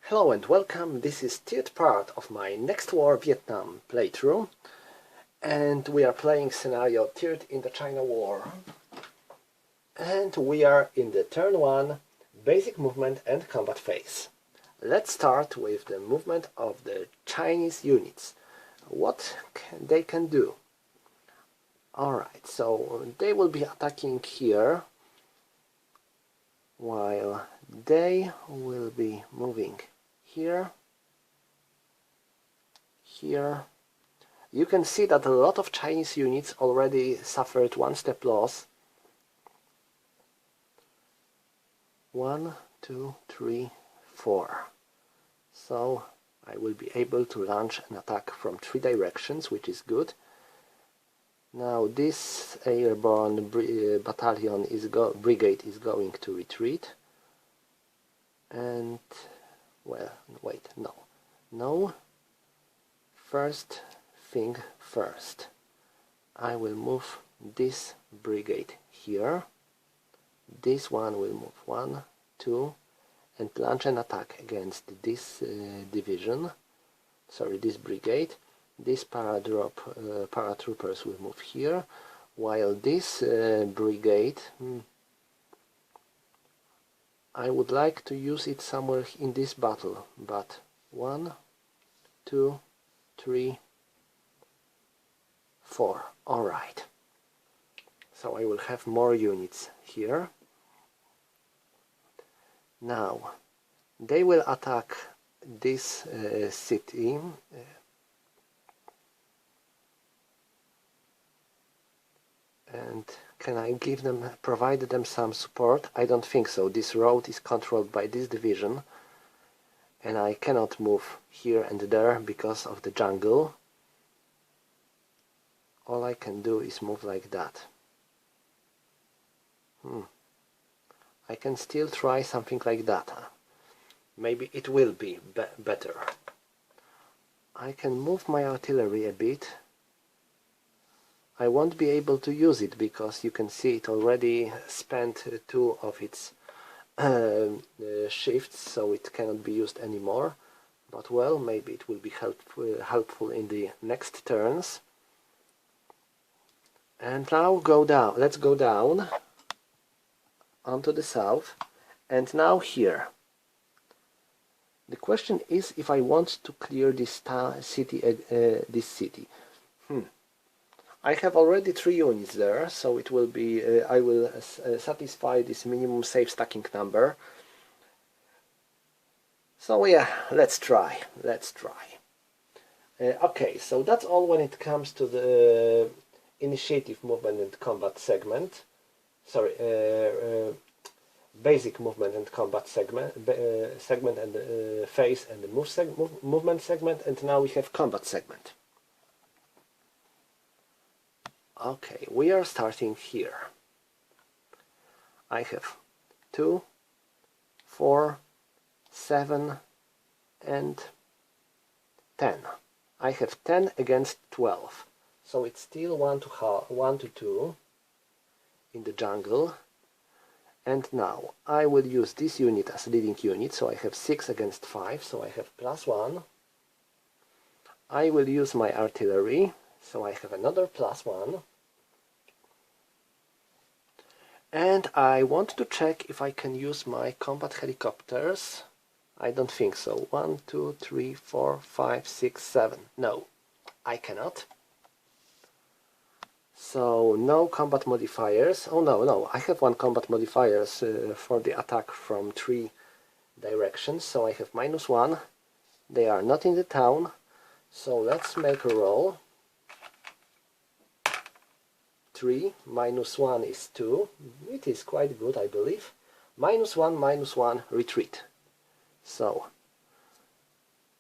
Hello and welcome, this is third part of my Next War Vietnam playthrough, and we are playing scenario third Indochina War. And we are in the turn 1, basic movement and combat phase. Let's start with the movement of the Chinese units. What they can do. Alright, so they will be attacking here, while they will be moving here, here. You can see that a lot of Chinese units already suffered one step loss. 1, 2, 3, 4. So I will be able to launch an attack from 3 directions, which is good. Now this airborne battalion brigade is going to retreat, and well, wait, no. First thing first, I will move this brigade here. This one will move 1, 2, and launch an attack against this division. Sorry, this brigade. These paratroopers will move here, while this brigade, I would like to use it somewhere in this battle, but 1, 2, 3, 4. Alright. So I will have more units here. Now, they will attack this city. And can I provide them some support? I don't think so. This road is controlled by this division, and I cannot move here and there because of the jungle. All I can do is move like that. I can still try something like that. Maybe it will be better. I can move my artillery a bit. I won't be able to use it because you can see it already spent 2 of its shifts, so it cannot be used anymore. But well, maybe it will be helpful in the next turns. And now go down. Let's go down onto the south, and now here. The question is if I want to clear this city. I have already 3 units there, so it will be. I will satisfy this minimum safe stacking number. So yeah, let's try. Okay, so that's all when it comes to the initiative movement and combat segment. Sorry, basic movement and combat segment, and phase, and the movement segment, and now we have combat segment. Okay, we are starting here. I have 2, 4, 7, and 10. I have 10 against 12, so it's still 1 to 2 in the jungle. And now I will use this unit as leading unit, so I have 6 against 5, so I have +1. I will use my artillery, so I have another +1. And I want to check if I can use my combat helicopters. I don't think so. 1, 2, 3, 4, 5, 6, 7. No, I cannot. So no combat modifiers. Oh no, I have 1 combat modifiers for the attack from 3 directions. So I have -1. They are not in the town. So let's make a roll. 3 -1 is 2. It is quite good, I believe. -1, -1, retreat. So,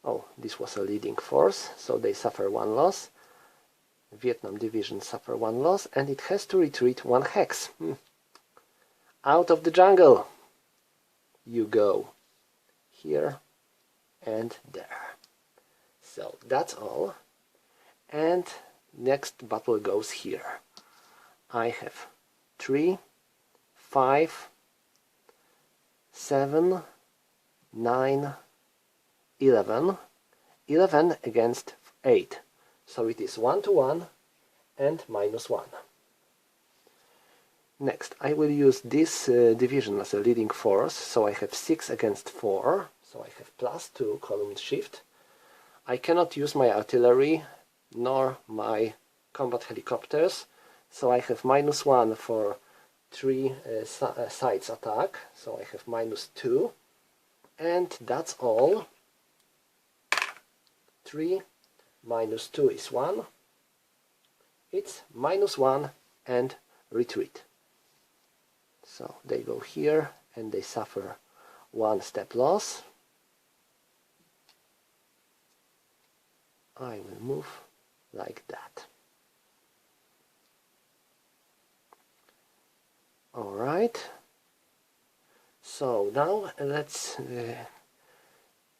oh, this was a leading force, so they suffer 1 loss. Vietnam division suffer 1 loss, and it has to retreat 1 hex. Out of the jungle you go. Here and there. So that's all. And next battle goes here. I have 3, 5, 7, 9, 11, 11 against 8. So it is 1 to 1 and -1. Next, I will use this division as a leading force, so I have 6 against 4, so I have +2 column shift. I cannot use my artillery nor my combat helicopters, so I have -1 for 3 sides attack, so I have -2, and that's all. 3 minus 2 is 1, it's -1 and retreat. So they go here and they suffer 1 step loss. I will move like that. Alright, so now let's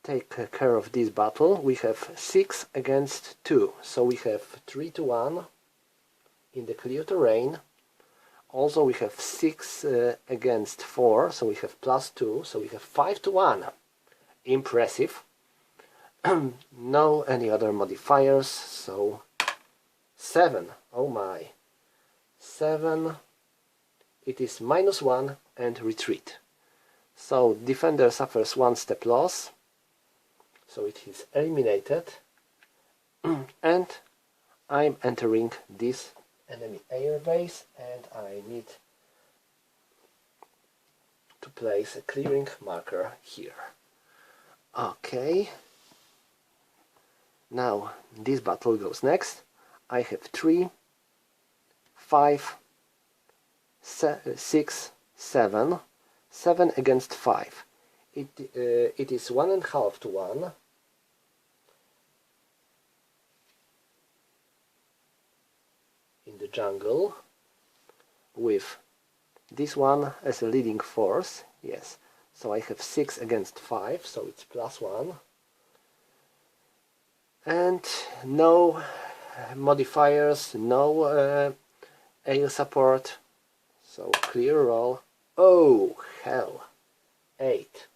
take care of this battle. We have 6 against 2, so we have 3 to 1 in the clear terrain. Also we have 6 against 4, so we have +2, so we have 5 to 1. Impressive. No any other modifiers, so 7. Oh my. 7. It is -1 and retreat. So defender suffers 1 step loss, so it is eliminated, and I'm entering this enemy airbase, and I need to place a clearing marker here. Okay, now this battle goes next. I have 3, 5, 6, 7, 7 against 5. It is 1.5 to 1. In the jungle, with this one as a leading force. Yes, so I have 6 against 5, so it's +1. And no modifiers, no air support, so clear roll. Oh hell, 8.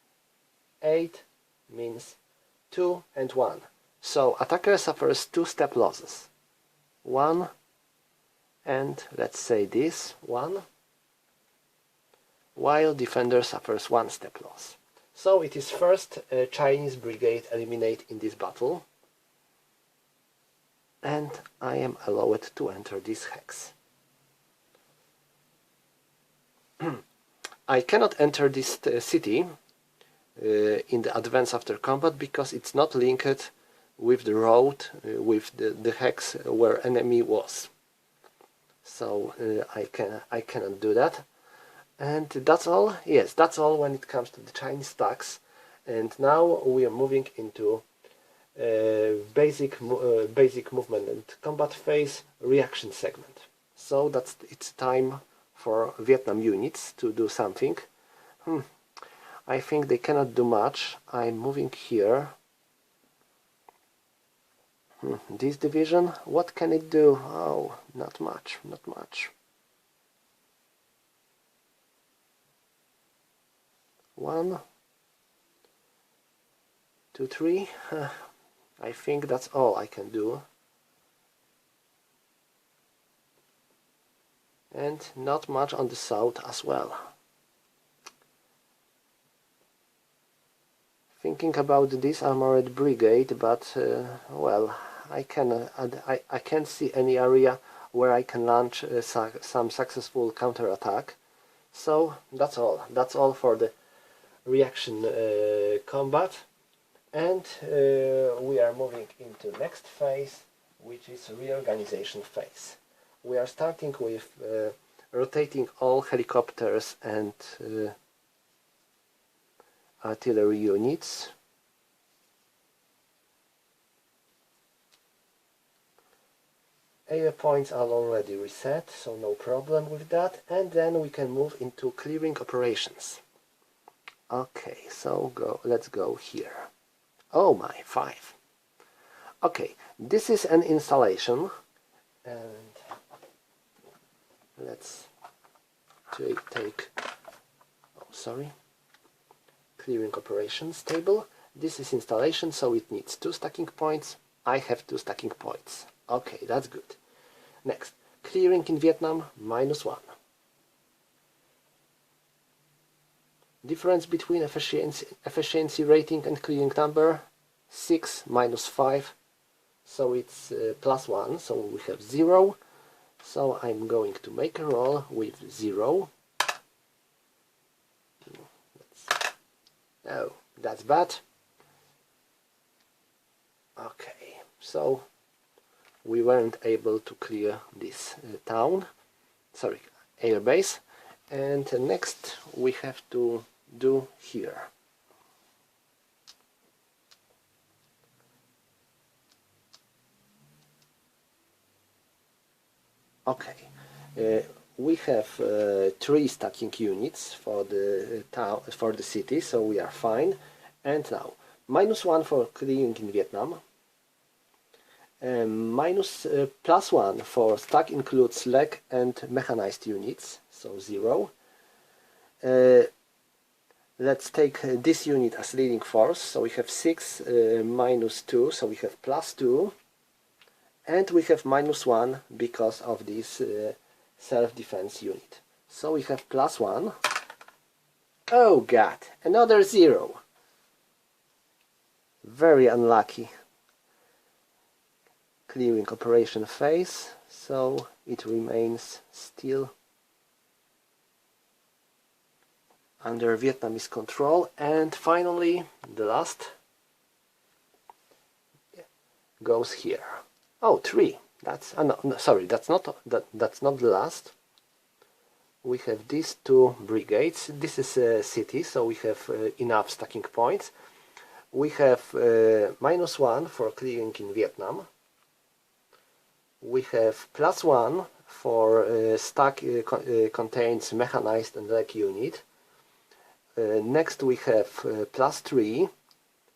8 means 2 and 1. So attacker suffers 2 step losses. 1 and let's say this 1, while defender suffers 1 step loss. So it is first Chinese brigade eliminate in this battle, and I am allowed to enter this hex. I cannot enter this city in the advance after combat because it's not linked with the road, with the hex where enemy was. So I cannot do that. And that's all. Yes, that's all when it comes to the Chinese stacks. And now we are moving into basic movement and combat phase reaction segment. So it's time for Vietnam units to do something. I think they cannot do much. I'm moving here. This division, what can it do? Oh, not much, not much. 1, 2, 3. I think that's all I can do. And not much on the south as well. Thinking about this armored brigade, but well, I can't see any area where I can launch some successful counterattack. So that's all. That's all for the reaction combat, and we are moving into next phase, which is reorganization phase. We are starting with rotating all helicopters and artillery units. Air points are already reset, so no problem with that, and then we can move into clearing operations. Okay, so let's go here. Oh my, 5. Okay, this is an installation, and let's take clearing operations table, This is installation, so it needs 2 stacking points. I have 2 stacking points. Okay, that's good. Next, clearing in Vietnam, -1. Difference between efficiency rating and clearing number, 6 minus 5, so it's +1, so we have 0. So I'm going to make a roll with 0. Oh, that's bad. Okay, so we weren't able to clear this town, sorry, airbase, and next we have to do here. Okay, we have 3 stacking units for the town, for the city, so we are fine. And now -1 for clearing in Vietnam, +1 for stack includes leg and mechanized units, so 0. Let's take this unit as leading force, so we have 6 -2, so we have +2, and we have -1 because of this self-defense unit. So we have +1. Oh god, another 0. Very unlucky. Clearing operation phase, so it remains still under Vietnamese control. And finally, the last goes here. Oh, 3. That's no, sorry, that's not the last. We have these 2 brigades. This is a city, so we have enough stacking points. We have -1 for clearing in Vietnam. We have +1 for stack contains mechanized and leg unit. Next we have +3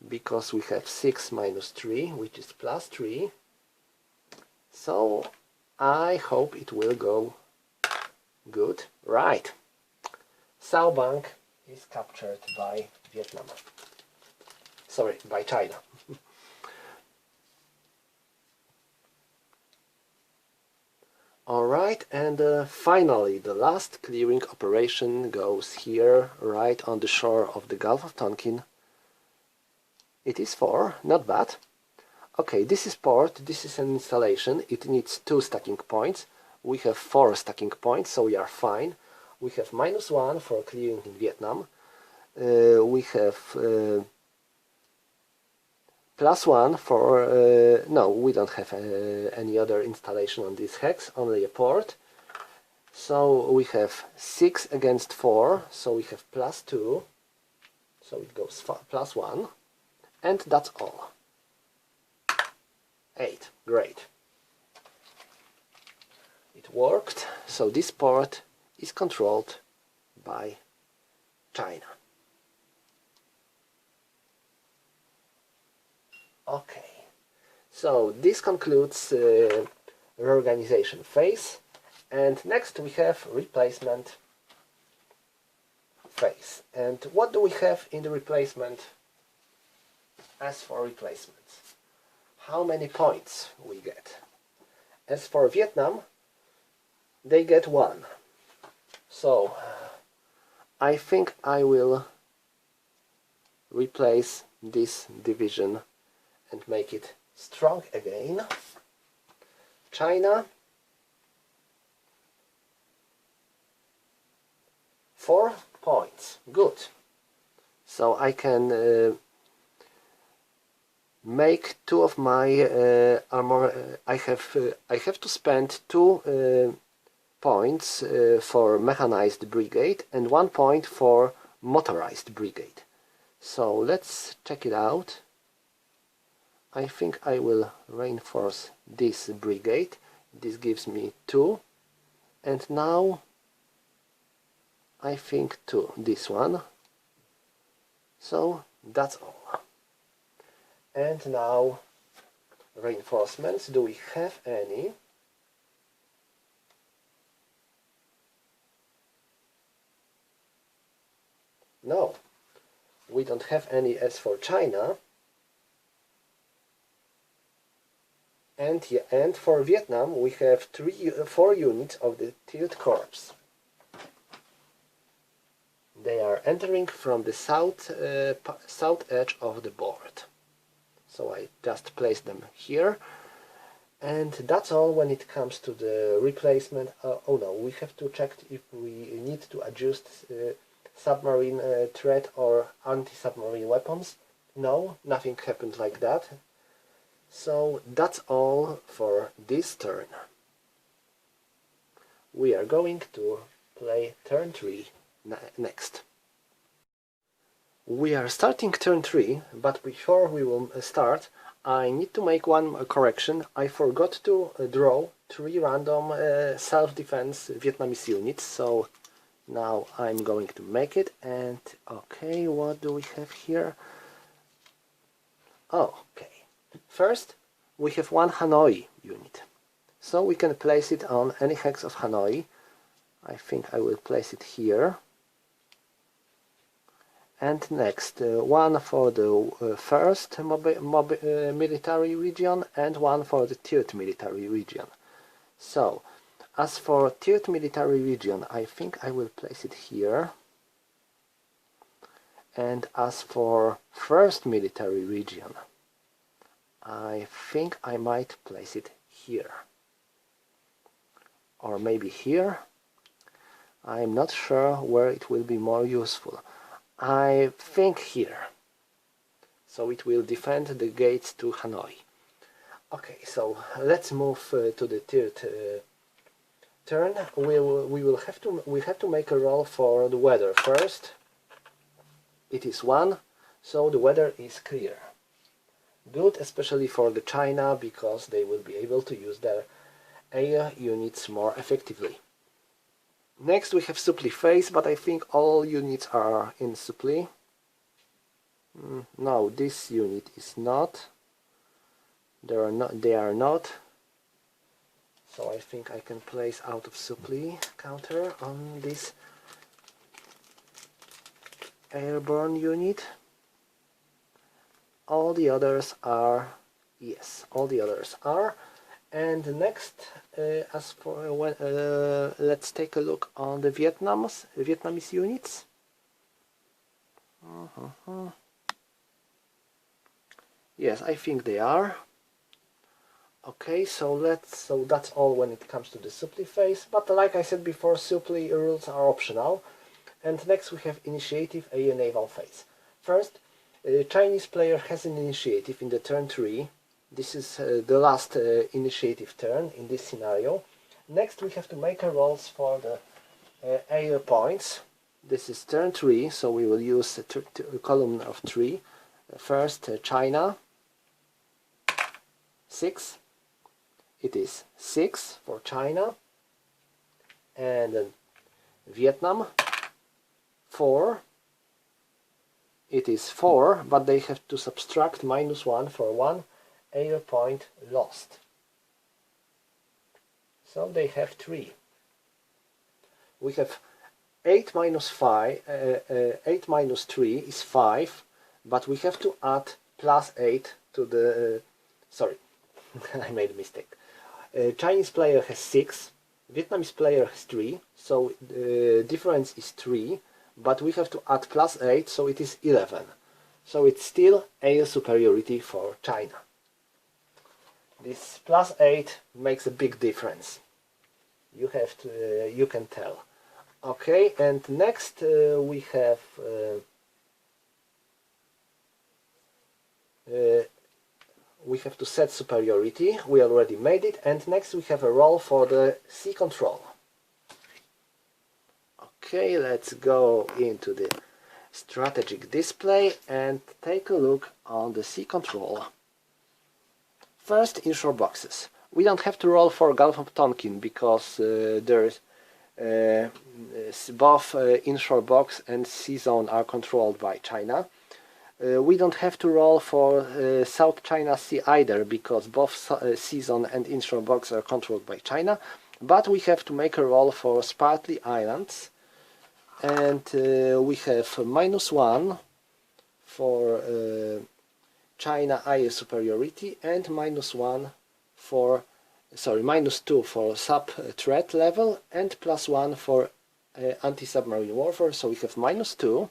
because we have 6 minus 3, which is +3. So I hope it will go good. Right. Sao Bang is captured by Vietnam. Sorry, by China. Alright, and finally the last clearing operation goes here, right on the shore of the Gulf of Tonkin. It is 4, not bad. Okay, this is port, this is an installation, it needs 2 stacking points. We have 4 stacking points, so we are fine. We have -1 for clearing in Vietnam. We have +1 for... no, we don't have any other installation on this hex, only a port. So we have 6 against 4, so we have +2. So it goes +1. And that's all. 8. Great. It worked. So this port is controlled by China. Okay. So this concludes reorganization phase. And next we have replacement phase. And what do we have in the replacement? As for replacements, how many points we get? As for Vietnam, they get 1. So I think I will replace this division and make it strong again. China, 4 points. Good. So I can make 2 of my armor. I have to spend 2 points for mechanized brigade and 1 point for motorized brigade. So let's check it out. I think I will reinforce this brigade. This gives me 2, and now I think 2, this one. So that's all. And now reinforcements. Do we have any? No, we don't have any as for China. And for Vietnam we have 4 units of the tilt corps. They are entering from the south edge of the board. So I just place them here. And that's all when it comes to the replacement. Oh no, we have to check if we need to adjust submarine threat or anti-submarine weapons. No, nothing happened like that. So that's all for this turn. We are going to play turn 3 next. We are starting turn 3, but before we will start, I need to make one correction. I forgot to draw 3 random self-defense Vietnamese units, so now I'm going to make it. And okay, what do we have here? Oh, okay. First, we have 1 Hanoi unit, so we can place it on any hex of Hanoi. I think I will place it here. And next, 1 for the first military region and 1 for the third military region. So, as for third military region, I think I will place it here. And as for first military region, I think I might place it here. Or maybe here. I'm not sure where it will be more useful. I think here. So it will defend the gates to Hanoi. Okay, so let's move to the third turn. We have to make a roll for the weather first. It is 1, so the weather is clear. Good, especially for the China, because they will be able to use their air units more effectively. Next we have supply phase, but I think all units are in supply. No, this unit is not. They are not. So I think I can place out of supply counter on this airborne unit. All the others are, yes, all the others are. And next, as for let's take a look on the Vietnamese units. Yes, I think they are. Okay, so that's all when it comes to the supply phase. But like I said before, supply rules are optional. And next we have initiative, a naval phase. First, Chinese player has an initiative in the turn 3. This is the last initiative turn in this scenario. Next we have to make a rolls for the air points. This is turn 3, so we will use a column of 3. First China, 6. It is 6 for China. And then Vietnam, 4. It is 4, but they have to subtract -1 for 1 air point lost. So they have 3. We have 8 minus 5, 8 minus 3 is 5, but we have to add +8 to the, sorry, I made a mistake. Chinese player has 6, Vietnamese player has 3, so the difference is 3, but we have to add +8, so it is 11. So it's still air superiority for China. This +8 makes a big difference. You have to, you can tell. Okay, and next we have to set superiority. We already made it, and next we have a roll for the sea control. Okay, let's go into the strategic display and take a look on the sea control. First, inshore boxes. We don't have to roll for Gulf of Tonkin because there's both inshore box and sea zone are controlled by China. We don't have to roll for South China Sea either because both sea zone and inshore box are controlled by China. But we have to make a roll for Spratly Islands. And we have -1 for China air superiority, and -1 for, sorry, -2 for sub-threat level, and +1 for anti-submarine warfare. So we have -2,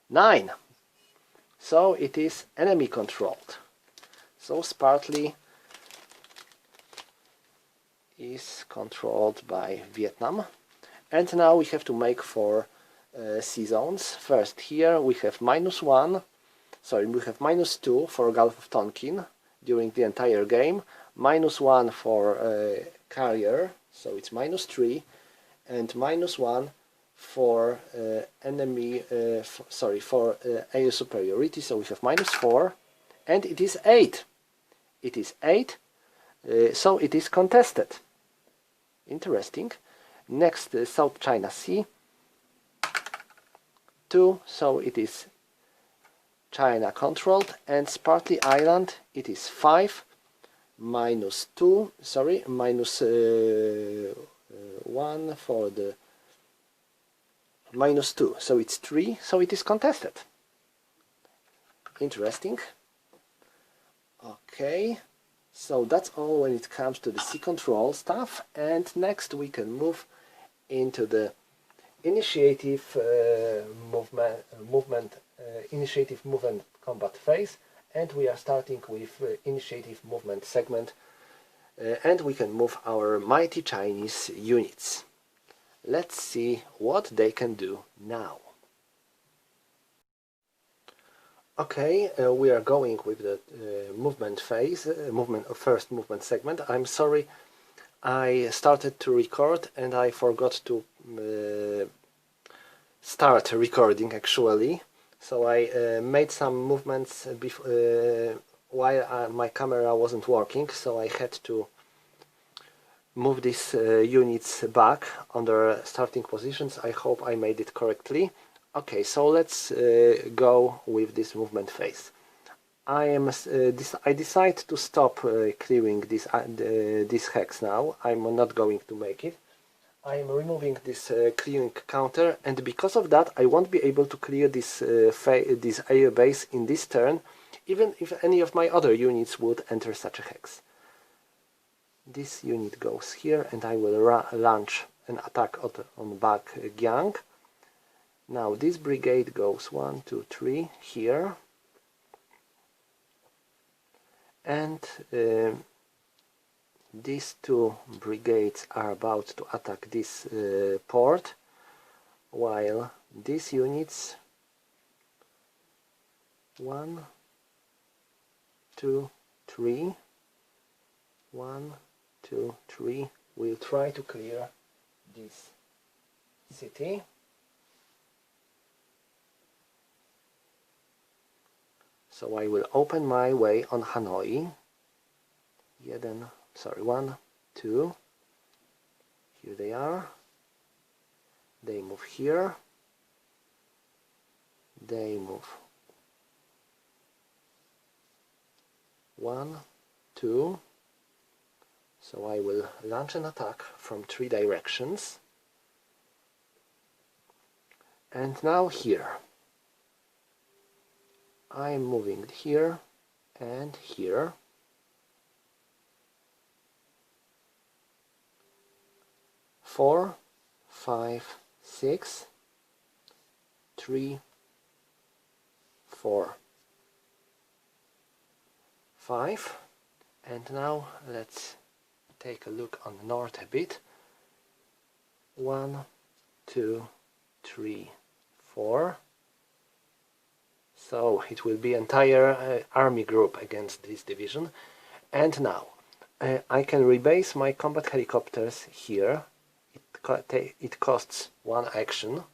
9. So it is enemy controlled. So Spratly is controlled by Vietnam. And now we have to make 4 sea zones. First, here we have -1, sorry, we have -2 for Gulf of Tonkin during the entire game, -1 for carrier, so it's -3, and -1 for enemy, for air superiority, so we have -4, and it is 8. It is 8, so it is contested. Interesting. Next, South China Sea, 2, so it is China controlled, and Spratly Island, it is 5, -2, sorry, -1 for the -2, so it's 3, so it is contested. Interesting. Okay, so that's all when it comes to the sea control stuff, and next we can move into the initiative movement combat phase, and we are starting with initiative movement segment, and we can move our mighty Chinese units. Let's see what they can do now. Okay, we are going with the movement phase, first movement segment. I'm sorry, I started to record and I forgot to start recording actually. So I made some movements while my camera wasn't working, so I had to move these units back on their starting positions. I hope I made it correctly. Okay, so let's go with this movement phase. I decide to stop clearing this hex now. I'm not going to make it. I am removing this clearing counter, and because of that I won't be able to clear this air base in this turn, even if any of my other units would enter such a hex. This unit goes here, and I will launch an attack on Back Gyang. Now this brigade goes 1, 2, 3 here, and these 2 brigades are about to attack this port, while these units 1, 2, 3, 1, 2, 3 will try to clear this city. So I will open my way on Hanoi. 1, 2. Here they are. They move here. They move 1, 2. So I will launch an attack from 3 directions. And now here. I'm moving here and here. Four, 5, 6, 3, 4, 5. And now let's take a look on the north a bit. 1, 2, 3, 4. So it will be entire army group against this division. And now I can rebase my combat helicopters here. It costs 1 action.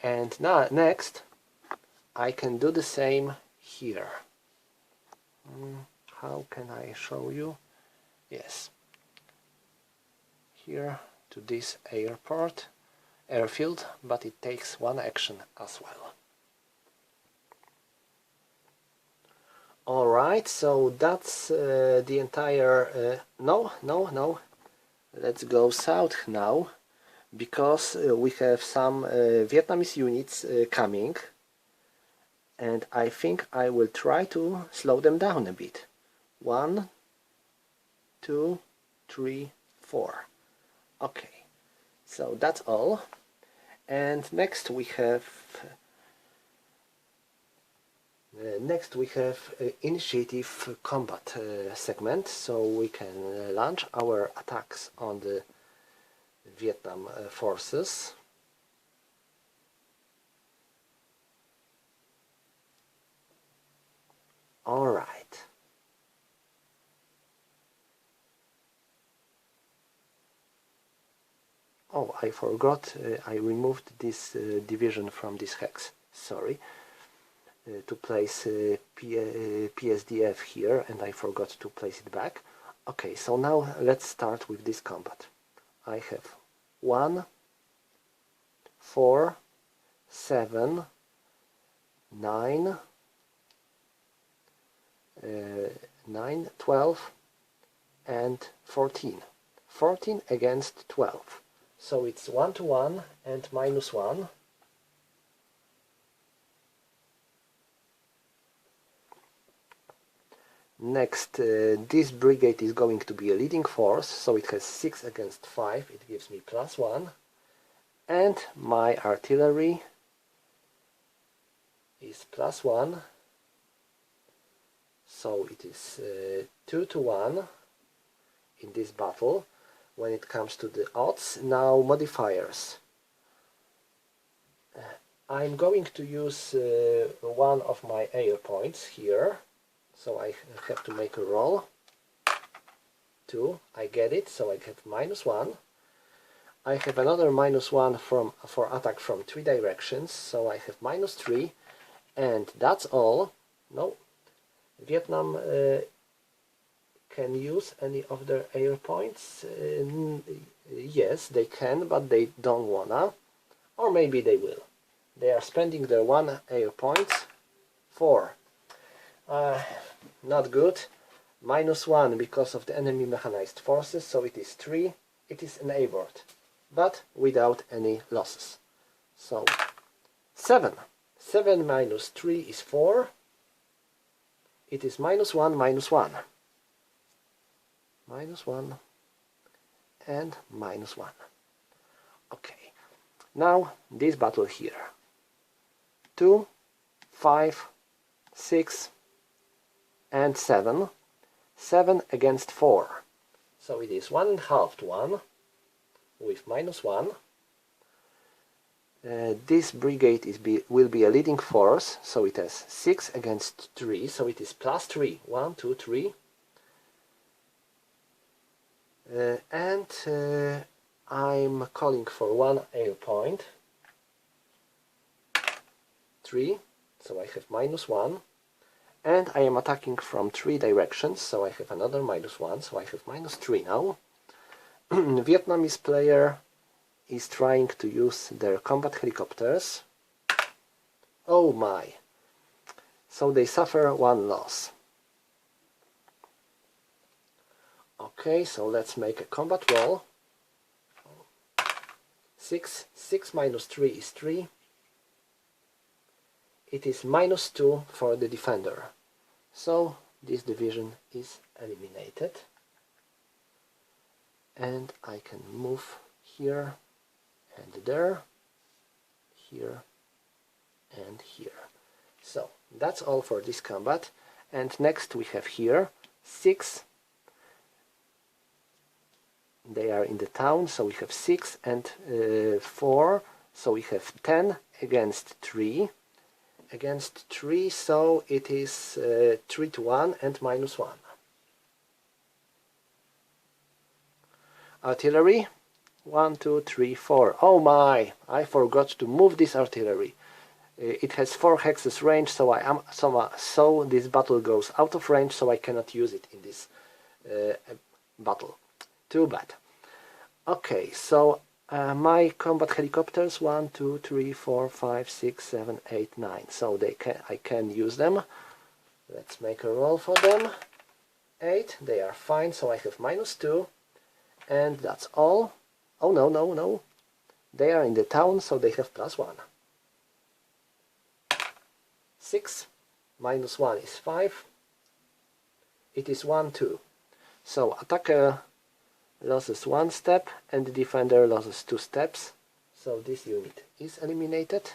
And now next I can do the same here. How can I show you? Yes. Here to this airfield, but it takes 1 action as well. Alright, so that's the entire... no. Let's go south now. because we have some Vietnamese units coming, and I think I will try to slow them down a bit. 1, 2, 3, 4. Okay, so that's all. And next we have initiative combat segment, so we can launch our attacks on the Vietnam forces. All right. Oh, I forgot, I removed this division from this hex, sorry, to place PSDF here, and I forgot to place it back. Okay, so now let's start with this combat. I have 1, 4, 7, 9, 12, and 14. 14 against 12. So it's 1 to 1 and -1. Next, this brigade is going to be a leading force, so it has 6 against 5, it gives me +1. And my artillery is +1, so it is 2 to 1 in this battle. When it comes to the odds, now modifiers. I'm going to use one of my air points here, so I have to make a roll. 2, I get it, so I have -1. I have another -1 for attack from 3 directions, so I have -3, and that's all. No, Vietnam can use any of their air points. Yes, they can, but they don't wanna, or maybe they will. They are spending their 1 air points. 4. Not good. -1 because of the enemy mechanized forces, so it is 3. It is enabled, but without any losses. So 7. 7 minus 3 is 4. It is -1, -1. -1 and -1. Okay, now this battle here. 2, 5, 6 and 7. 7 against 4. So it is 1.5 to 1 with -1. This brigade will be a leading force, so it has 6 against 3, so it is +3. 1, 2, 3. And I'm calling for 1 air point. 3, so I have -1. And I am attacking from 3 directions, so I have another -1, so I have -3 now. Vietnamese player is trying to use their combat helicopters. Oh my! So they suffer 1 loss. Okay, so let's make a combat roll. 6. 6 minus 3 is 3. It is -2 for the defender. So this division is eliminated. And I can move here and there, here and here. So that's all for this combat. And next we have here 6. They are in the town, so we have 6 and 4, so we have 10 against 3. Against 3, so it is 3 to 1 and -1. Artillery, 1, 2, 3, 4. Oh my! I forgot to move this artillery. It has 4 hexes range, so this battle goes out of range, so I cannot use it in this battle. Too bad. Okay, so my combat helicopters 1, 2, 3, 4, 5, 6, 7, 8, 9. So I can use them. Let's make a roll for them. 8. They are fine. So I have -2, and that's all. Oh no, no, no! They are in the town, so they have +1. 6 minus 1 is 5. It is 1, 2. So attacker loses 1 step and the defender loses 2 steps. So this unit is eliminated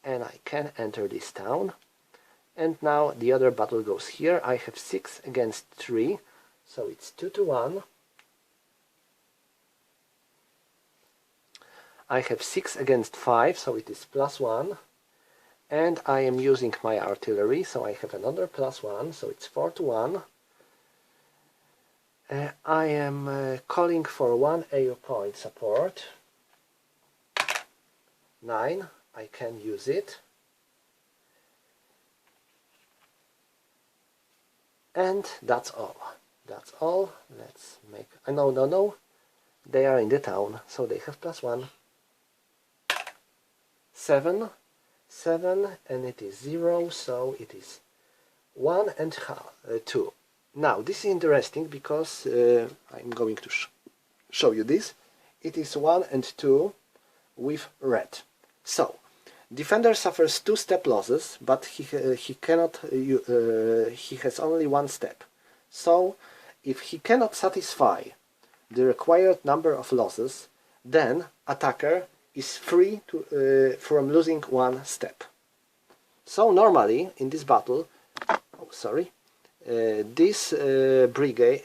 and I can enter this town. And now the other battle goes here. I have 6 against 3, so it's 2 to 1. I have 6 against 5, so it is +1. And I am using my artillery, so I have another +1, so it's 4 to 1. I am calling for 1 AO point support. 9, I can use it. And that's all. That's all. Let's make... No. They are in the town, so they have +1. 7, and it is 0, so it is 1 and 2. Now, this is interesting because I'm going to show you this. It is 1 and 2 with red. So, defender suffers 2 step losses, but he cannot. He has only 1 step. So, if he cannot satisfy the required number of losses, then attacker is free from losing 1 step. So normally in this battle,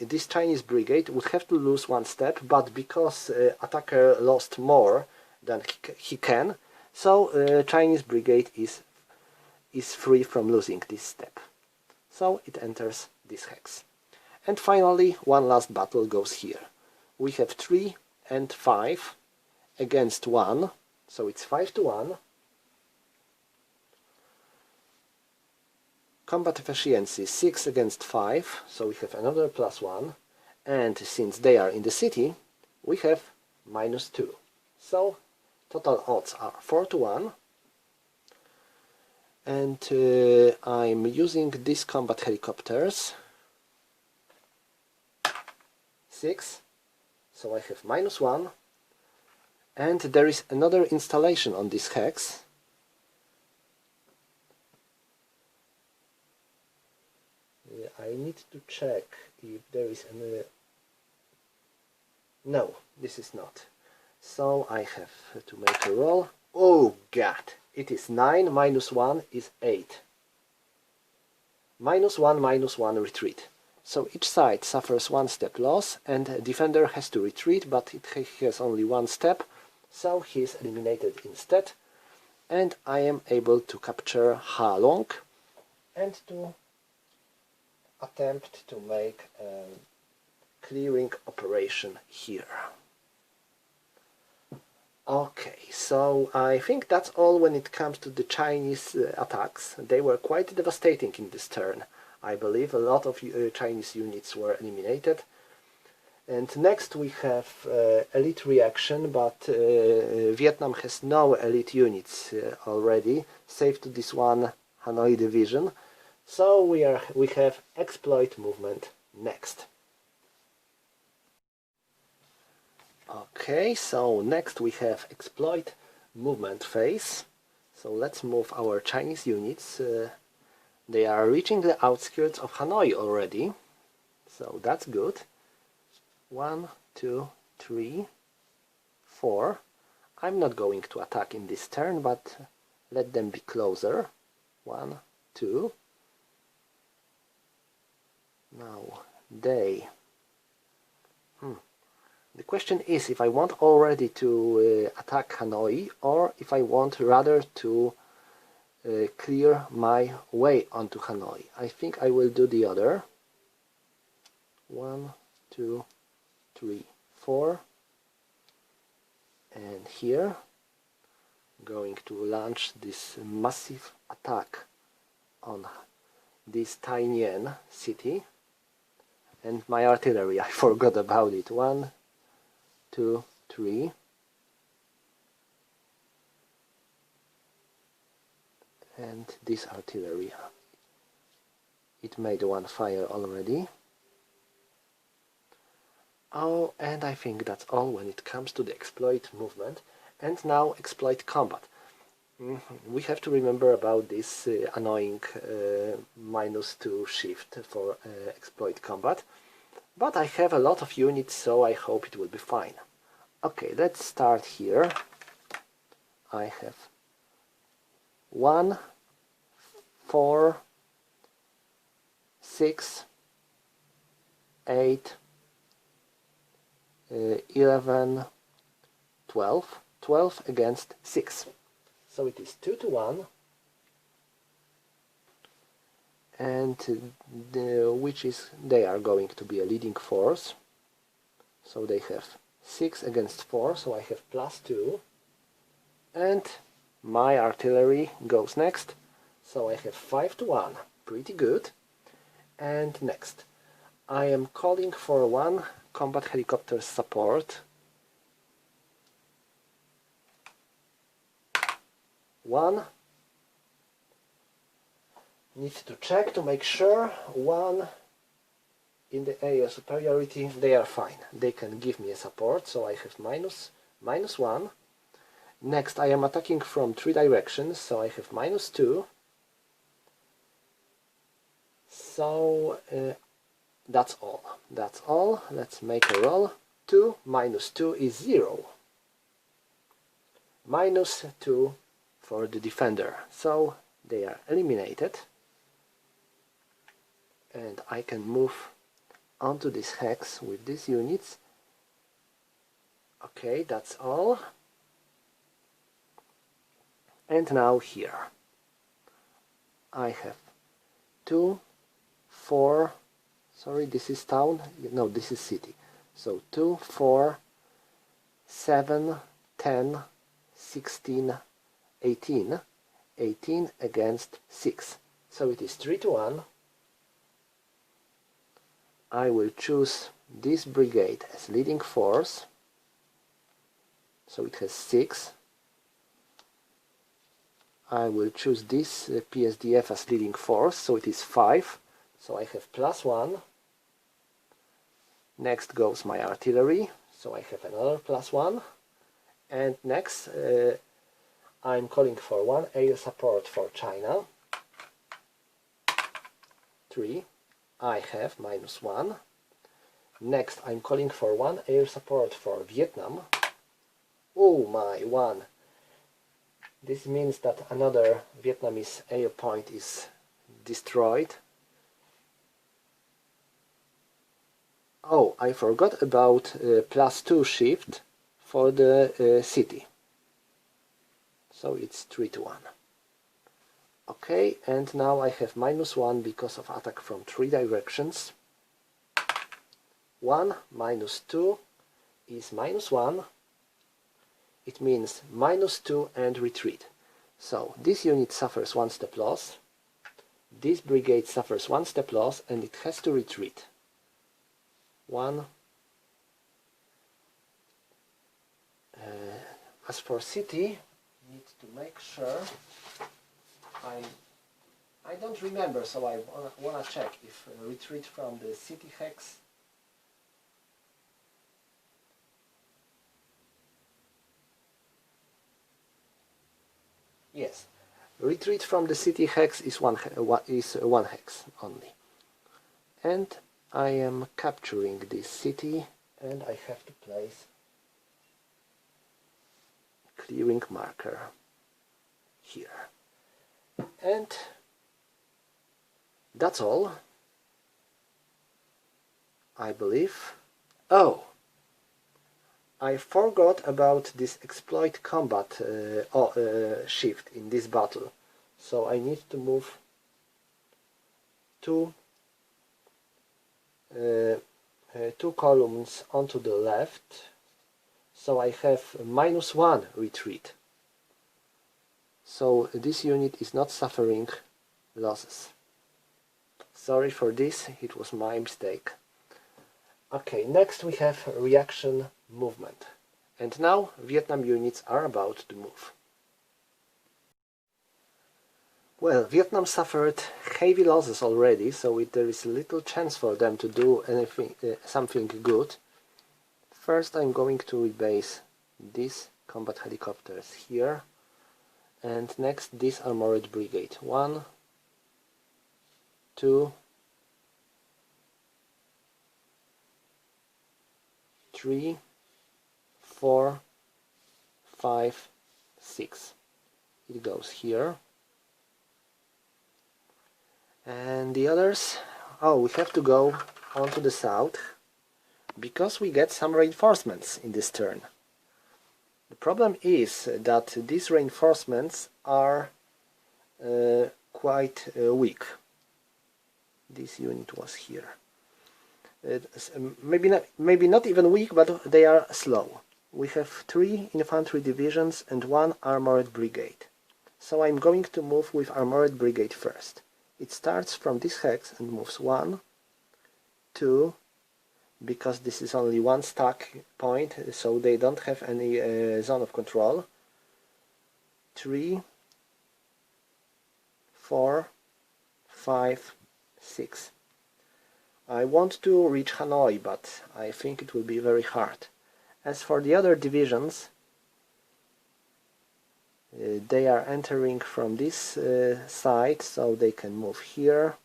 this Chinese brigade would have to lose 1 step, but because attacker lost more than he can, so Chinese brigade is free from losing this step. So it enters this hex. And finally, one last battle goes here. We have 3 and 5 against 1, so it's 5 to 1. Combat efficiency 6 against 5, so we have another +1, and since they are in the city, we have -2. So total odds are 4 to 1, and I'm using these combat helicopters. 6, so I have -1. And there is another installation on this hex. I need to check if there is any... No, this is not. So I have to make a roll. Oh god! It is 9 minus 1 is 8. -1 retreat. So each side suffers 1 step loss and defender has to retreat, but he has only 1 step. So he is eliminated instead, and I am able to capture Halong and to attempt to make a clearing operation here. Okay, so I think that's all when it comes to the Chinese attacks. They were quite devastating in this turn. I believe a lot of Chinese units were eliminated. And next we have elite reaction, but Vietnam has no elite units already, save to this one Hanoi division. So we have exploit movement next. Okay, so next we have exploit movement phase. So let's move our Chinese units. They are reaching the outskirts of Hanoi already, so that's good. 1, 2, 3, 4. I'm not going to attack in this turn, but let them be closer. 1, 2. Now they... The question is if I want already to attack Hanoi, or if I want rather to clear my way onto Hanoi. I think I will do the other. 1, 2, 3, 4. And here, going to launch this massive attack on this Tainan city. And my artillery, I forgot about it. 1, 2, 3. And this artillery. It made 1 fire already. Oh, and I think that's all when it comes to the exploit movement. And now exploit combat. We have to remember about this annoying -2 shift for exploit combat. But I have a lot of units, so I hope it will be fine. Okay, let's start here. I have 1, 4, 6, 8, 11, 12. 12 against 6. So it is 2 to 1. And they are going to be a leading force. So they have 6 against 4, so I have +2. And my artillery goes next. So I have 5 to 1. Pretty good. And next, I am calling for 1 combat helicopter support. 1. Need to check to make sure. 1 in the area superiority. They are fine. They can give me a support, so I have -1. Next, I am attacking from 3 directions, so I have -2. So that's all. That's all. Let's make a roll. 2 minus 2 is 0. -2 for the defender. So they are eliminated. And I can move onto this hex with these units. Okay, that's all. And now here I have 2, 4, sorry, this is town, no, this is city. So 2, 4, 7, 10, 16, 18, 18 against 6. So it is 3 to 1. I will choose this brigade as leading force. So it has 6. I will choose this PSDF as leading force, so it is 5. So I have +1. Next goes my artillery, so I have another +1. And next I'm calling for 1 air support for China. 3. I have -1. Next I'm calling for 1 air support for Vietnam. Oh my, 1. This means that another Vietnamese air point is destroyed. Oh, I forgot about +2 shift for the city. So it's 3 to 1. Okay, and now I have -1 because of attack from 3 directions. 1 minus 2 is -1. It means -2 and retreat. So this unit suffers 1 step loss. This brigade suffers 1 step loss and it has to retreat. 1. As for city, need to make sure. I don't remember, so I wanna check if retreat from the city hex. Yes, retreat from the city hex is one hex only. And I am capturing this city and I have to place clearing marker here. And that's all, I believe. Oh, I forgot about this exploit combat shift in this battle. So I need to move 2 columns onto the left. So I have -1 retreat. So this unit is not suffering losses. Sorry for this, it was my mistake. Okay, next we have reaction movement. And now Vietnam units are about to move. Well, Vietnam suffered heavy losses already, so there is little chance for them to do anything, something good. First I'm going to rebase this combat helicopters here. And next this armored brigade. 1, 2, 3, 4, 5, 6. It goes here. And the others, oh, we have to go on to the south because we get some reinforcements in this turn. The problem is that these reinforcements are quite weak. This unit was here. Maybe not even weak, but they are slow. We have 3 infantry divisions and 1 armored brigade. So I'm going to move with armored brigade first. It starts from this hex and moves 1, 2, because this is only one stack point, so they don't have any zone of control. 3, 4, 5, 6. I want to reach Hanoi, but I think it will be very hard. As for the other divisions, they are entering from this side, so they can move here,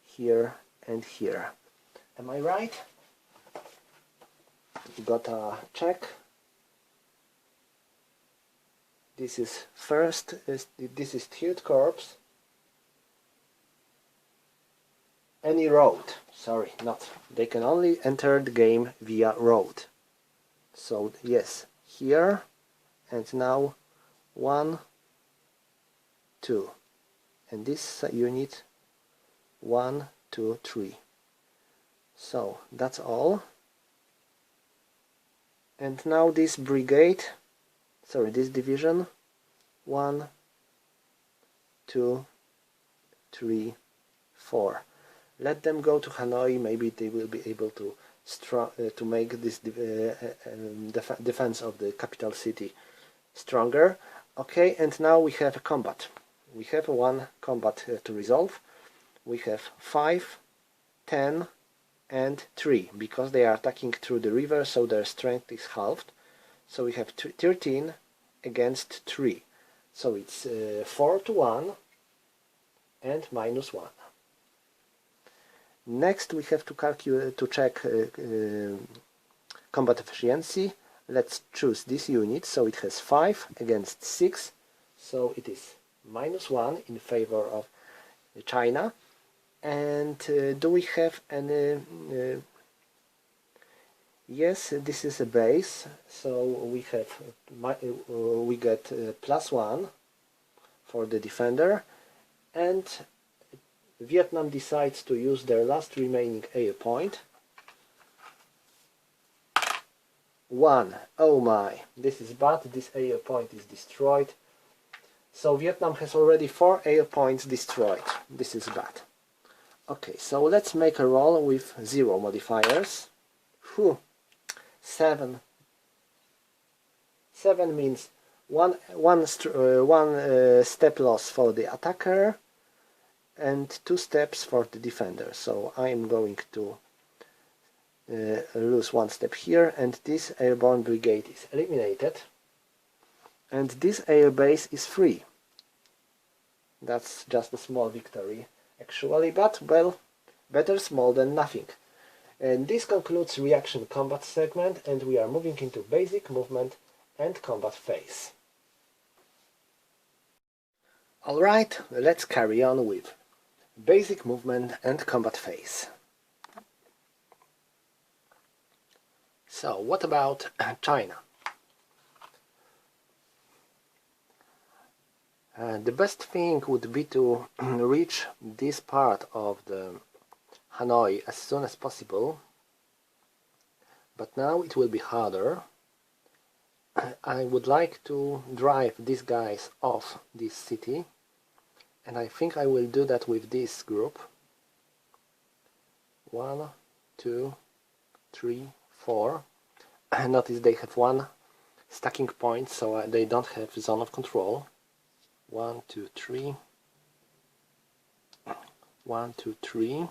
here and here. Am I right? Gotta check. This is first, this is Third Corps. Any road, sorry, not. They can only enter the game via road. So yes, here and now 1, 2. And this unit 1, 2, 3. So that's all. And now this brigade, sorry, this division 1, 2, 3, 4. Let them go to Hanoi. Maybe they will be able to make this defense of the capital city stronger. Okay, and now we have a combat. We have one combat to resolve. We have 5, 10, and 3, because they are attacking through the river, so their strength is halved. So we have 13 against 3. So it's 4 to 1 and -1. Next we have to calculate, to check combat efficiency. Let's choose this unit. So it has 5 against 6, so it is -1 in favor of China. And do we have any... yes, this is a base, so we have we get +1 for the defender, and Vietnam decides to use their last remaining air point. 1. Oh my, this is bad, this air point is destroyed. So Vietnam has already 4 air points destroyed. This is bad. Okay, so let's make a roll with 0 modifiers. Whew. 7. 7 means one step loss for the attacker and 2 steps for the defender. So I'm going to lose 1 step here, and this airborne brigade is eliminated, and this air base is free. That's just a small victory actually, but well, better small than nothing. And this concludes reaction combat segment, and we are moving into basic movement and combat phase. Alright, let's carry on with basic movement and combat phase. So, what about China? The best thing would be to reach this part of the Hanoi as soon as possible, but now it will be harder. I would like to drive these guys off this city, and I think I will do that with this group. 1, 2, 3, 4. Notice they have 1 stacking point, so they don't have zone of control. 1, 2, 3. 1, 2, 3.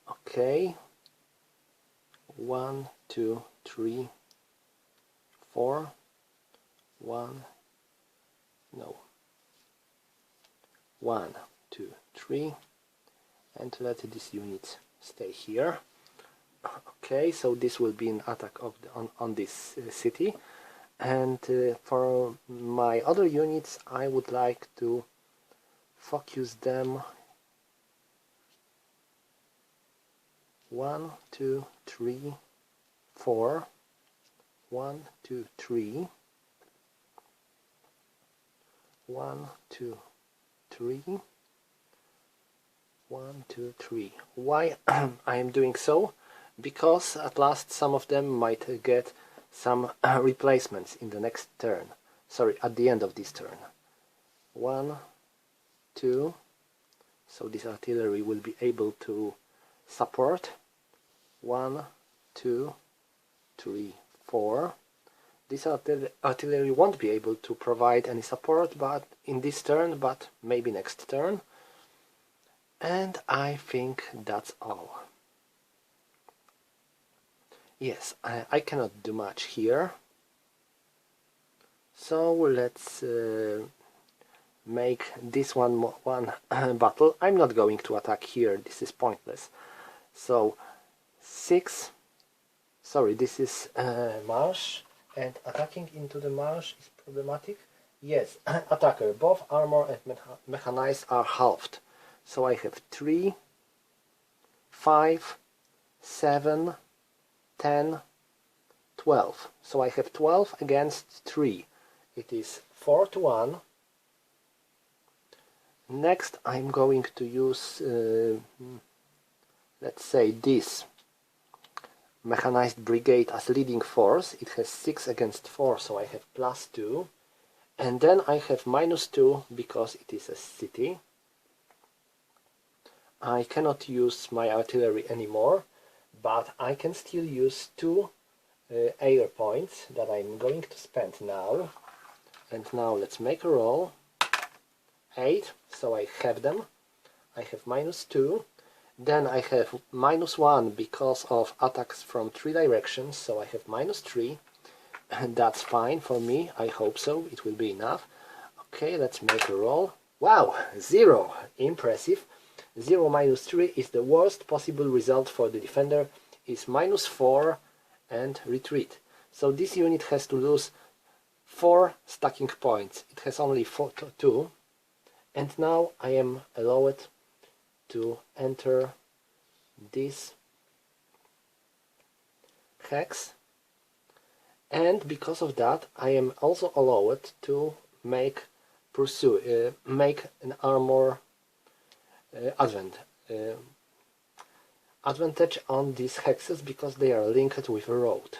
Okay. 1, 2, 3, 4, 1, no, 1, 2, 3, and let this unit stay here. Okay, so this will be an attack of on this city, and for my other units I would like to focus them 1, 2, 3, 4, 1, 2, 3, 1, 2, 3, 1, 2, 3. Why I am doing so? Because at last some of them might get some replacements in the next turn. Sorry, at the end of this turn. 1, 2. So this artillery will be able to support. 1, 2, 3, 4. This artillery won't be able to provide any support but in this turn, but maybe next turn. And I think that's all. Yes, I cannot do much here. So let's make this one battle. I'm not going to attack here, this is pointless. So 6, sorry, this is marsh, and attacking into the marsh is problematic. Yes, attacker, both armor and mechanized are halved. So I have 3, 5, 7, 10, 12. So I have 12 against 3. It is 4 to 1. Next I'm going to use, let's say, this mechanized brigade as leading force. It has 6 against 4, so I have +2. And then I have -2 because it is a city. I cannot use my artillery anymore, but I can still use 2 air points that I'm going to spend now. And now let's make a roll. 8, so I have them. I have -2. Then I have -1 because of attacks from 3 directions, so I have -3. And that's fine for me, I hope so, it will be enough. Okay, let's make a roll. Wow, 0! Impressive. 0 -3 is the worst possible result for the defender, is -4 and retreat. So this unit has to lose 4 stacking points. It has only 2. And now I am allowed to enter this hex. And because of that I am also allowed to make an armor advantage on these hexes because they are linked with a road.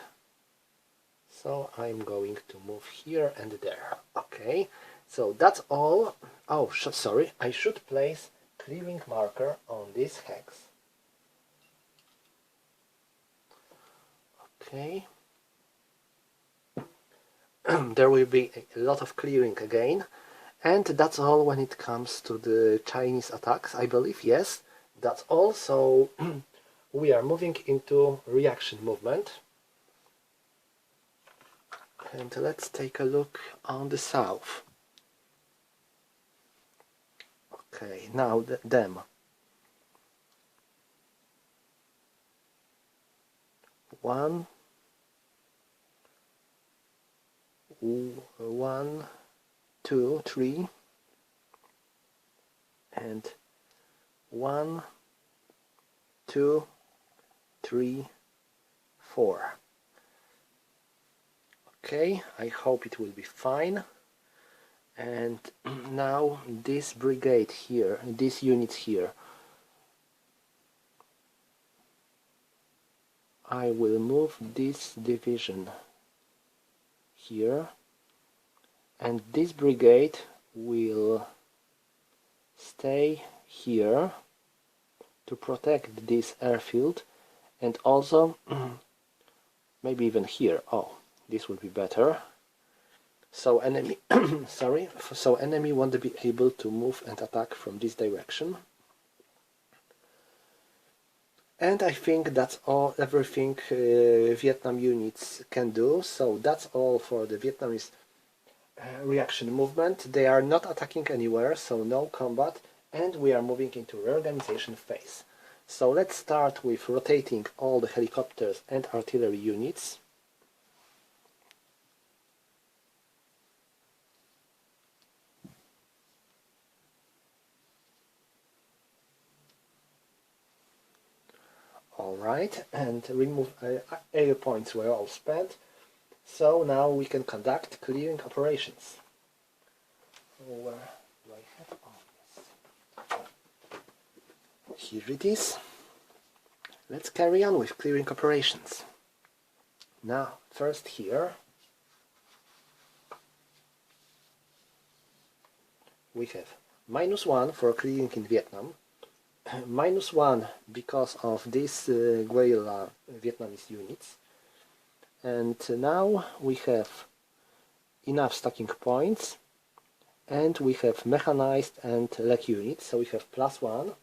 So I'm going to move here and there. Okay, so that's all. Oh, sorry, I should place cleaving marker on this hex. Okay. There will be a lot of clearing again, and that's all when it comes to the Chinese attacks, I believe. Yes, that's all. So we are moving into reaction movement, and let's take a look on the south. Okay, now them. 1, 2, 3, and 1, 2, 3, 4. Okay, I hope it will be fine. And now this brigade here, this unit here, I will move this division here, and this brigade will stay here to protect this airfield, and also maybe even here. Oh, this would be better. So enemy sorry, so enemy won't be able to move and attack from this direction. And I think that's everything Vietnam units can do. So that's all for the Vietnamese reaction movement. They are not attacking anywhere, so no combat, and we are moving into reorganization phase. So let's start with rotating all the helicopters and artillery units. Alright, and remove air points were all spent. So now we can conduct clearing operations. Where do I have? Oh, yes. Here it is. Let's carry on with clearing operations. Now, first here, we have -1 for clearing in Vietnam, -1 because of these guerrilla Vietnamese units, and now we have enough stacking points, and we have mechanized and leg units, so we have +1,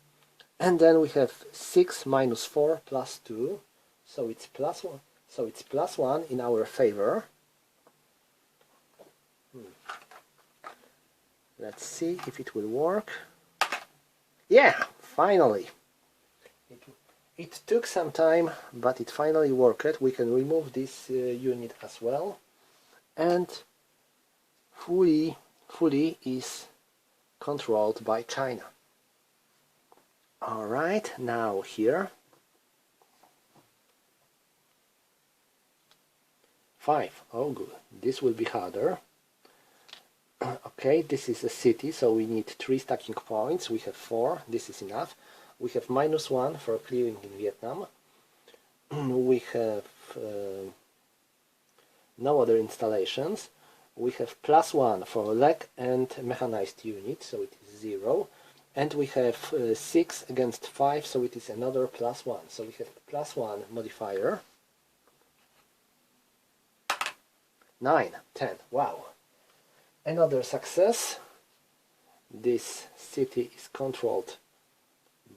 and then we have 6 -4 +2, so it's +1, so it's +1 in our favor. Let's see if it will work. Yeah, finally! It took some time, but it finally worked. We can remove this unit as well, and fully is controlled by China. Alright, now here 5. Oh good, this will be harder. Okay, this is a city, so we need 3 stacking points. We have 4, this is enough. We have -1 for clearing in Vietnam. We have no other installations. We have +1 for leg and mechanized unit, so it is 0. And we have 6 against 5, so it is another +1. So we have +1 modifier. 9, 10, wow. Another success. This city is controlled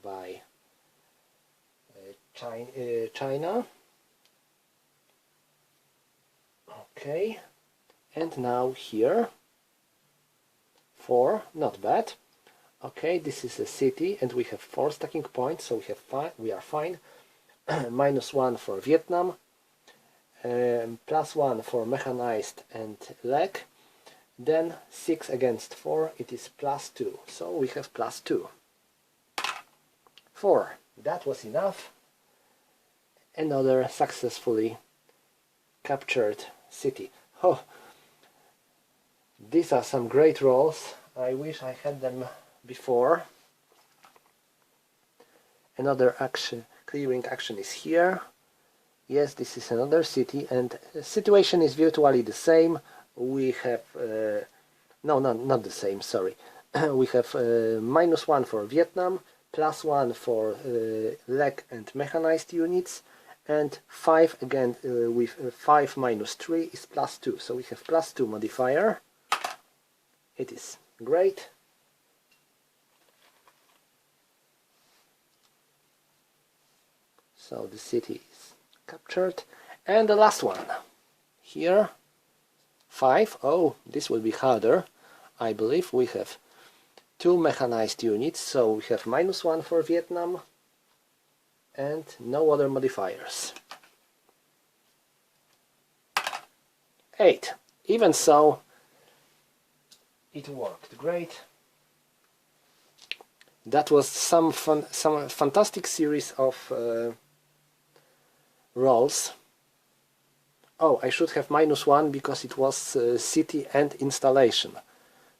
by China. Okay, and now here 4, not bad. Okay, this is a city, and we have 4 stacking points, so we are fine. -1 for Vietnam, +1 for mechanized and leg. Then 6 against 4, it is +2, so we have +2. 4, that was enough. Another successfully captured city. Oh, these are some great rolls. I wish I had them before. Another action, clearing action is here. Yes, this is another city, and the situation is virtually the same. We have no, not the same, sorry. We have -1 for Vietnam, +1 for leg and mechanized units, and 5 again with 5 -3 is +2, so we have +2 modifier. It is great. So the city is captured, and the last one here 5. Oh, this will be harder. I believe we have 2 mechanized units, so we have -1 for Vietnam and no other modifiers. 8. Even so, it worked great. That was some fantastic series of rolls. Oh, I should have -1 because it was city and installation.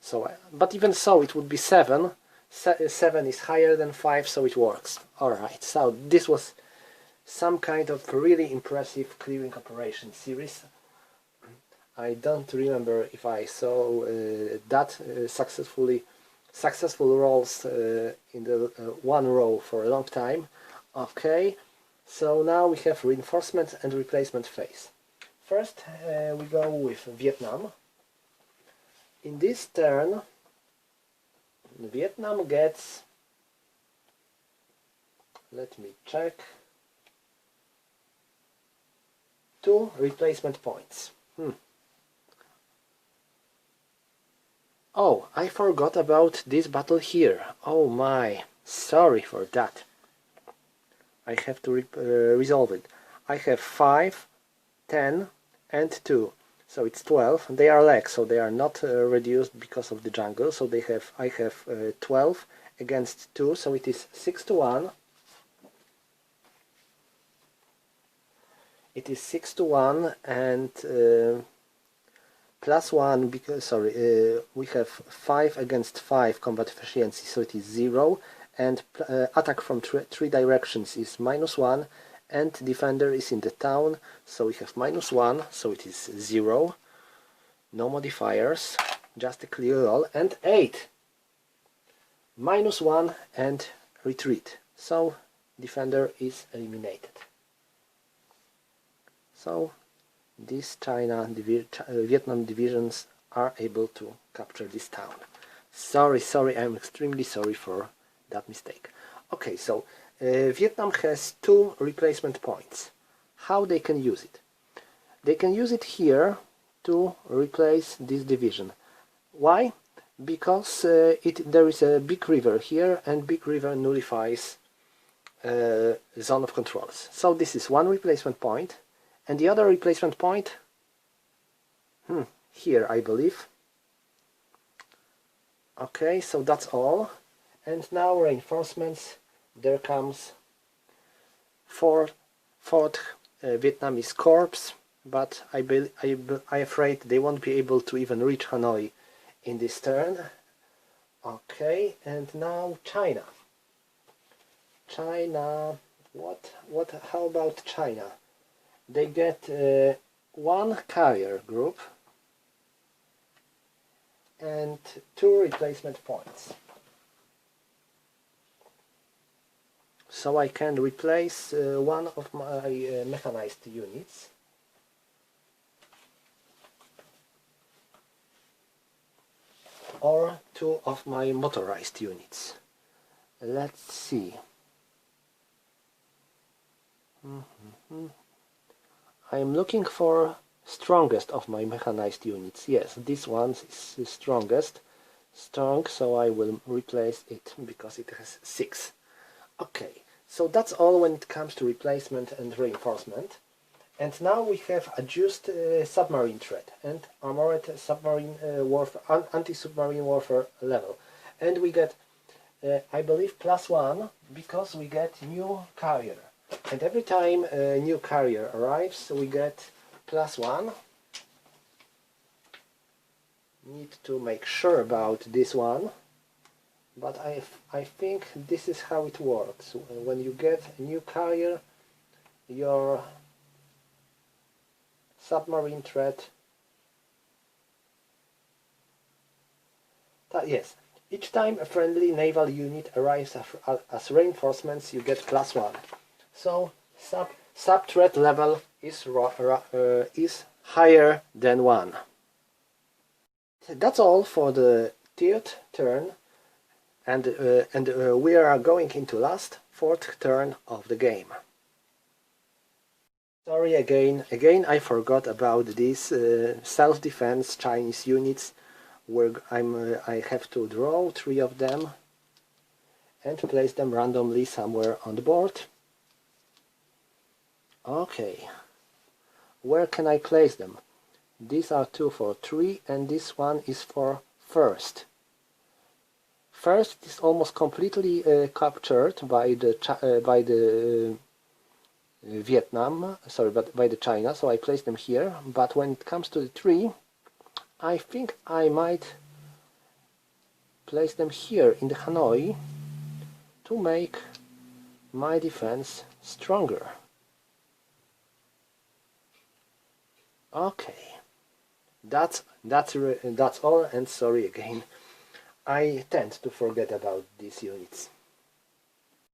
So, but even so, it would be 7. 7 is higher than 5, so it works. Alright, so this was some kind of really impressive clearing operation series. I don't remember if I saw that successful rolls in the one row for a long time. Okay, so now we have reinforcement and replacement phase. First we go with Vietnam. In this turn Vietnam gets, let me check, 2 replacement points. Oh, I forgot about this battle here. Oh my, sorry for that. I have to resolve it. I have 5, 10 and 2. So it's 12. They are legs, so they are not reduced because of the jungle. So I have 12 against 2, so it is 6 to 1. It is 6 to 1 and plus 1 because we have 5 against 5 combat efficiency, so it is 0, and attack from 3 directions is -1, and defender is in the town, so we have -1, so it is 0, no modifiers, just a clear roll, and 8, -1 and retreat, so defender is eliminated. So these Vietnam divisions are able to capture this town. Sorry, I'm extremely sorry for that mistake. Okay, so Vietnam has 2 replacement points. How they can use it? They can use it here to replace this division. Why? Because there is a big river here, and big river nullifies zone of controls. So this is 1 replacement point. And the other replacement point, here I believe. Okay, so that's all. And now reinforcements. There comes 4th Vietnamese Corps, but I'm afraid they won't be able to even reach Hanoi in this turn. Okay, and now China. China, how about China? They get 1 carrier group and 2 replacement points. So I can replace 1 of my mechanized units. Or 2 of my motorized units. Let's see. I am looking for strongest of my mechanized units. Yes, this one is the strongest. Strong, so I will replace it because it has 6. Okay, so that's all when it comes to replacement and reinforcement. And now we have adjusted submarine threat and armored submarine warfare, anti-submarine warfare level. And we get, I believe, +1 because we get new carrier. And every time a new carrier arrives, we get +1. Need to make sure about this one, but I think this is how it works. When you get a new carrier, your submarine threat... yes, each time a friendly naval unit arrives as reinforcements, you get +1. So sub-threat level is higher than 1. That's all for the 3rd turn, and we are going into last 4th turn of the game. Sorry again I forgot about these self-defense Chinese units, where I have to draw 3 of them and place them randomly somewhere on the board. Okay, where can I place them? These are 2 for 3, and this one is for first. First is almost completely captured by the Vietnam, sorry, but by the China, so I place them here. But when it comes to the 3, I think I might place them here in the Hanoi to make my defense stronger. Okay, that's all, and sorry again. I tend to forget about these units.